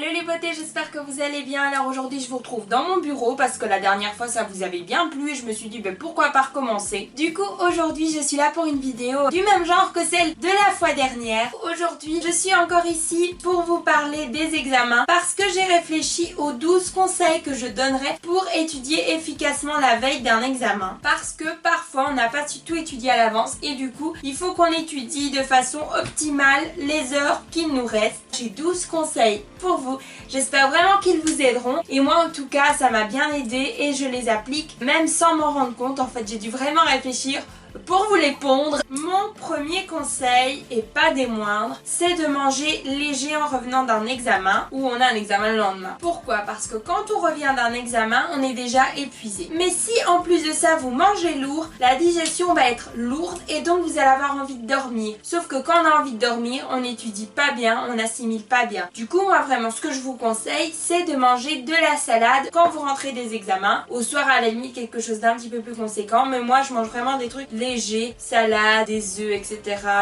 Hello les beautés, j'espère que vous allez bien. Alors aujourd'hui je vous retrouve dans mon bureau parce que la dernière fois ça vous avait bien plu et je me suis dit pourquoi pas recommencer. Du coup aujourd'hui je suis là pour une vidéo du même genre que celle de la fois dernière. Aujourd'hui je suis encore ici pour vous parler des examens parce que j'ai réfléchi aux 12 conseils que je donnerais pour étudier efficacement la veille d'un examen. Parce que parfois on n'a pas du tout étudié à l'avance et du coup il faut qu'on étudie de façon optimale les heures qu'il nous reste. J'ai 12 conseils pour vous. J'espère vraiment qu'ils vous aideront et moi en tout cas ça m'a bien aidé et je les applique même sans m'en rendre compte. En fait j'ai dû vraiment réfléchir pour vous les pondre. Mon premier conseil, et pas des moindres, c'est de manger léger en revenant d'un examen ou on a un examen le lendemain. Pourquoi? Parce que quand on revient d'un examen, on est déjà épuisé. Mais si en plus de ça vous mangez lourd, la digestion va être lourde et donc vous allez avoir envie de dormir. Sauf que quand on a envie de dormir, on n'étudie pas bien, on n'assimile pas bien. Du coup, moi vraiment ce que je vous conseille, c'est de manger de la salade quand vous rentrez des examens. Au soir à la limite quelque chose d'un petit peu plus conséquent, mais moi je mange vraiment des trucs léger, salade, des œufs, etc.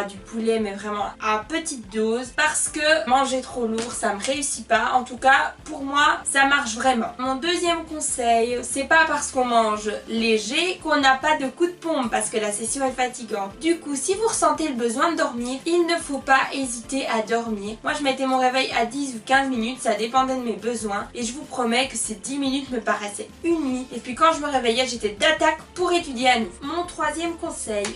Du poulet, mais vraiment à petite dose parce que manger trop lourd, ça me réussit pas. En tout cas, pour moi, ça marche vraiment. Mon deuxième conseil, c'est pas parce qu'on mange léger qu'on n'a pas de coup de pompe parce que la session est fatigante. Du coup, si vous ressentez le besoin de dormir, il ne faut pas hésiter à dormir. Moi, je mettais mon réveil à 10 ou 15 minutes, ça dépendait de mes besoins et je vous promets que ces 10 minutes me paraissaient une nuit. Et puis quand je me réveillais, j'étais d'attaque pour étudier à nouveau. Mon troisième conseil,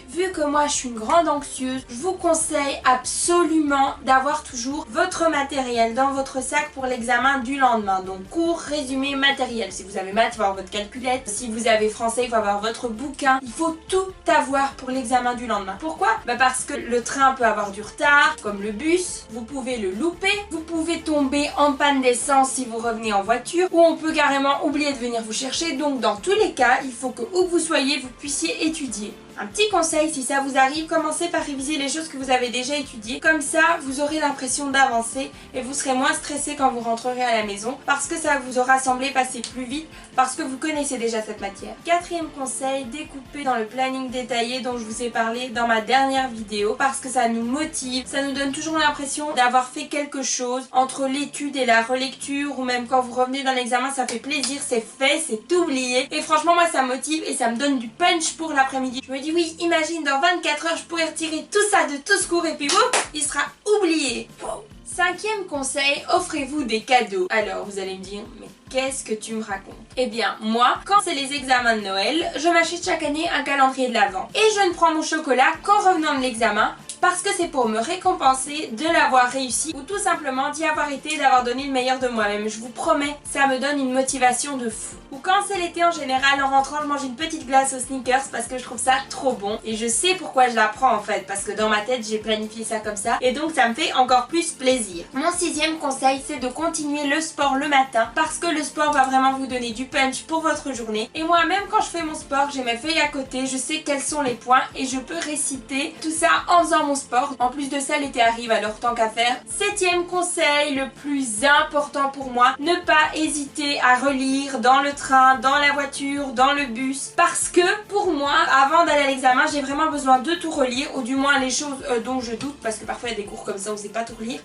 vu que moi je suis une grande anxieuse, je vous conseille absolument d'avoir toujours votre matériel dans votre sac pour l'examen du lendemain. Donc cours, résumé, matériel. Si vous avez maths, il faut avoir votre calculette. Si vous avez français, il faut avoir votre bouquin. Il faut tout avoir pour l'examen du lendemain. Pourquoi? Parce que le train peut avoir du retard, comme le bus. Vous pouvez le louper. Vous pouvez tomber en panne d'essence si vous revenez en voiture. Ou on peut carrément oublier de venir vous chercher. Donc dans tous les cas, il faut que où que vous soyez, vous puissiez étudier. Un petit conseil, si ça vous arrive, commencez par réviser les choses que vous avez déjà étudiées. Comme ça, vous aurez l'impression d'avancer et vous serez moins stressé quand vous rentrerez à la maison parce que ça vous aura semblé passer plus vite parce que vous connaissez déjà cette matière. Quatrième conseil, découpez dans le planning détaillé dont je vous ai parlé dans ma dernière vidéo parce que ça nous motive, ça nous donne toujours l'impression d'avoir fait quelque chose entre l'étude et la relecture ou même quand vous revenez d'un examen, ça fait plaisir, c'est fait, c'est oublié et franchement moi ça me motive et ça me donne du punch pour l'après-midi. Je me dis oui, imagine dans 24 heures je pourrais retirer tout ça de tout ce cours et puis ouf, il sera oublié. Wow. Cinquième conseil, offrez-vous des cadeaux. Alors vous allez me dire, mais qu'est-ce que tu me racontes? Eh bien moi, quand c'est les examens de Noël, je m'achète chaque année un calendrier de l'Avent. Et je ne prends mon chocolat qu'en revenant de l'examen parce que c'est pour me récompenser de l'avoir réussi ou tout simplement d'y avoir été et d'avoir donné le meilleur de moi-même. Je vous promets, ça me donne une motivation de fou. Ou quand c'est l'été en général, en rentrant je mange une petite glace aux Snickers parce que je trouve ça trop bon. Et je sais pourquoi je la prends en fait, parce que dans ma tête j'ai planifié ça comme ça et donc ça me fait encore plus plaisir. Mon sixième conseil, c'est de continuer le sport le matin parce que le sport va vraiment vous donner du punch pour votre journée. Et moi même quand je fais mon sport, j'ai mes feuilles à côté, je sais quels sont les points et je peux réciter tout ça en faisant mon sport. En plus de ça, l'été arrive, alors tant qu'à faire. Septième conseil, le plus important pour moi, ne pas hésiter à relire dans le train, dans la voiture, dans le bus. Parce que pour moi, avant d'aller à l'examen, j'ai vraiment besoin de tout relire, ou du moins les choses dont je doute, parce que parfois il y a des cours comme ça où on sait pas tout relire.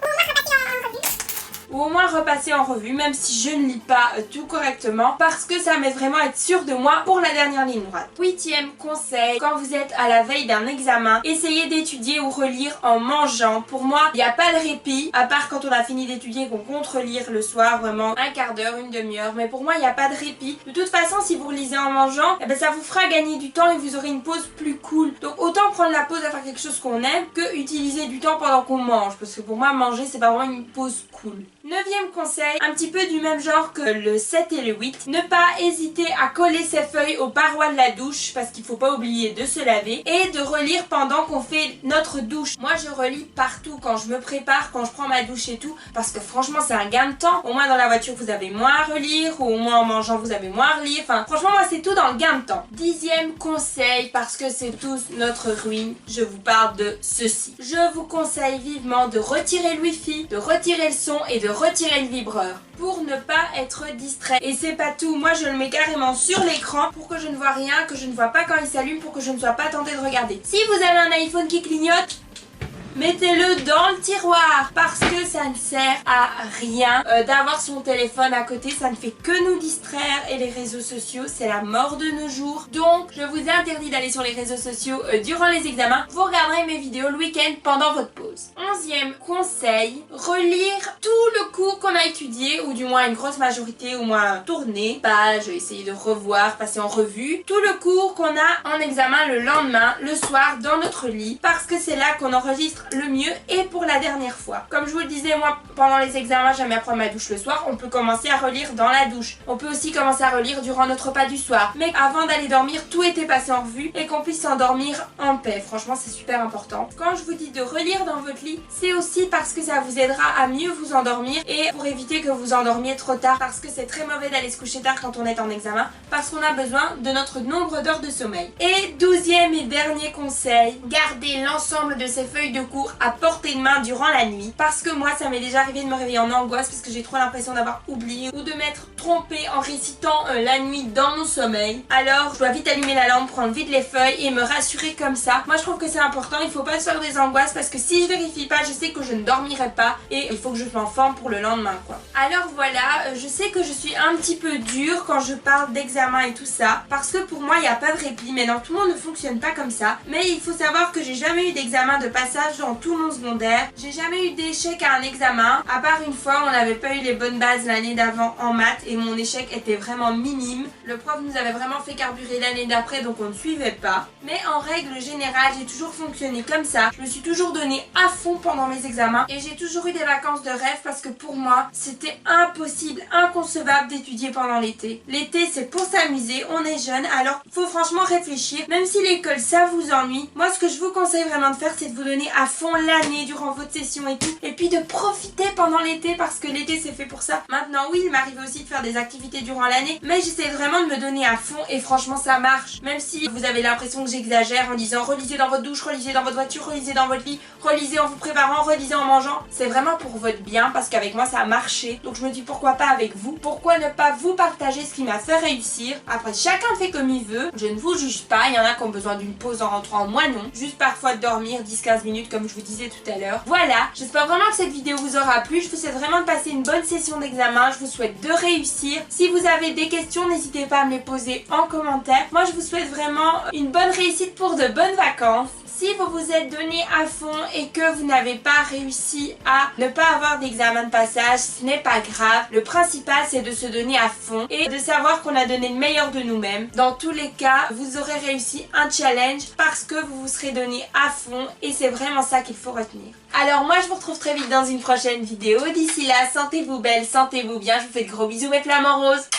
Ou au moins repasser en revue, même si je ne lis pas tout correctement, parce que ça m'aide vraiment à être sûre de moi pour la dernière ligne droite. Huitième conseil, quand vous êtes à la veille d'un examen, essayez d'étudier ou relire en mangeant. Pour moi, il n'y a pas de répit, à part quand on a fini d'étudier qu'on compte relire le soir, vraiment un quart d'heure, une demi-heure, mais pour moi, il n'y a pas de répit. De toute façon, si vous relisez en mangeant, eh ben, ça vous fera gagner du temps et vous aurez une pause plus cool. Donc autant prendre la pause à faire quelque chose qu'on aime que utiliser du temps pendant qu'on mange, parce que pour moi, manger, c'est pas vraiment une pause cool. Neuvième conseil, un petit peu du même genre que le 7 et le 8, ne pas hésiter à coller ses feuilles aux parois de la douche parce qu'il faut pas oublier de se laver et de relire pendant qu'on fait notre douche. Moi je relis partout quand je me prépare, quand je prends ma douche et tout parce que franchement c'est un gain de temps. Au moins dans la voiture vous avez moins à relire ou au moins en mangeant vous avez moins à relire. Enfin franchement moi c'est tout dans le gain de temps. Dixième conseil, parce que c'est tous notre ruine, je vous parle de ceci. Je vous conseille vivement de retirer le wifi, de retirer le son et de retirer le vibreur pour ne pas être distrait. Et c'est pas tout, moi je le mets carrément sur l'écran pour que je ne vois rien, que je ne vois pas quand il s'allume, pour que je ne sois pas tentée de regarder. Si vous avez un iPhone qui clignote, mettez-le dans le tiroir parce que ça ne sert à rien d'avoir son téléphone à côté, ça ne fait que nous distraire et les réseaux sociaux c'est la mort de nos jours. Donc je vous interdis d'aller sur les réseaux sociaux durant les examens, vous regarderez mes vidéos le week-end pendant votre pause. 11e conseil, relire tout le cours qu'on a étudié ou du moins une grosse majorité, au moins tourner page, essayer de revoir, passer en revue tout le cours qu'on a en examen le lendemain, le soir dans notre lit parce que c'est là qu'on enregistre le mieux et pour la dernière fois. Comme je vous le disais, moi pendant les examens j'aime bien prendre ma douche le soir, on peut commencer à relire dans la douche. On peut aussi commencer à relire durant notre repas du soir. Mais avant d'aller dormir, tout était passé en revue et qu'on puisse s'endormir en paix. Franchement c'est super important. Quand je vous dis de relire dans votre lit, c'est aussi parce que ça vous aidera à mieux vous endormir et pour éviter que vous endormiez trop tard parce que c'est très mauvais d'aller se coucher tard quand on est en examen parce qu'on a besoin de notre nombre d'heures de sommeil. Et 12e et dernier conseil, gardez l'ensemble de ces feuilles de cours à portée de main durant la nuit parce que moi ça m'est déjà arrivé de me réveiller en angoisse parce que j'ai trop l'impression d'avoir oublié ou de m'être trompée en récitant la nuit dans mon sommeil. Alors je dois vite allumer la lampe, prendre vite les feuilles et me rassurer comme ça. Moi je trouve que c'est important, il faut pas se faire des angoisses parce que si je vérifie pas, je sais que je ne dormirai pas et il faut que je sois en forme pour le lendemain quoi. Alors voilà, je sais que je suis un petit peu dure quand je parle d'examen et tout ça parce que pour moi il n'y a pas de répit. Maintenant tout le monde ne fonctionne pas comme ça, mais il faut savoir que j'ai jamais eu d'examen de passage dans tout mon secondaire. J'ai jamais eu d'échec à un examen, à part une fois on n'avait pas eu les bonnes bases l'année d'avant en maths et mon échec était vraiment minime. Le prof nous avait vraiment fait carburer l'année d'après donc on ne suivait pas. Mais en règle générale j'ai toujours fonctionné comme ça. Je me suis toujours donné à fond pendant mes examens et j'ai toujours eu des vacances de rêve parce que pour moi c'était impossible, inconcevable d'étudier pendant l'été. L'été c'est pour s'amuser, on est jeune alors faut franchement réfléchir. Même si l'école ça vous ennuie, moi ce que je vous conseille vraiment de faire c'est de vous donner à fond l'année durant votre session et tout et puis de profiter pendant l'été parce que l'été c'est fait pour ça. Maintenant oui il m'arrive aussi de faire des activités durant l'année mais j'essaie vraiment de me donner à fond et franchement ça marche. Même si vous avez l'impression que j'exagère en disant relisez dans votre douche, relisez dans votre voiture, relisez dans votre lit, relisez en vous préparant, relisez en mangeant, c'est vraiment pour votre bien parce qu'avec moi ça a marché. Donc je me dis pourquoi pas avec vous, pourquoi ne pas vous partager ce qui m'a fait réussir. Après chacun fait comme il veut, je ne vous juge pas, il y en a qui ont besoin d'une pause en rentrant, moi non, juste parfois de dormir 10-15 minutes comme je vous disais tout à l'heure. Voilà, j'espère vraiment que cette vidéo vous aura plu, je vous souhaite vraiment de passer une bonne session d'examen, je vous souhaite de réussir. Si vous avez des questions n'hésitez pas à me les poser en commentaire. Moi je vous souhaite vraiment une bonne réussite pour de bonnes vacances. Si vous vous êtes donné à fond et que vous n'avez pas réussi à ne pas avoir d'examen de passage, ce n'est pas grave. Le principal c'est de se donner à fond et de savoir qu'on a donné le meilleur de nous-mêmes. Dans tous les cas, vous aurez réussi un challenge parce que vous vous serez donné à fond et c'est vraiment ça qu'il faut retenir. Alors moi je vous retrouve très vite dans une prochaine vidéo. D'ici là, sentez-vous belle, sentez-vous bien. Je vous fais de gros bisous mes flamants roses.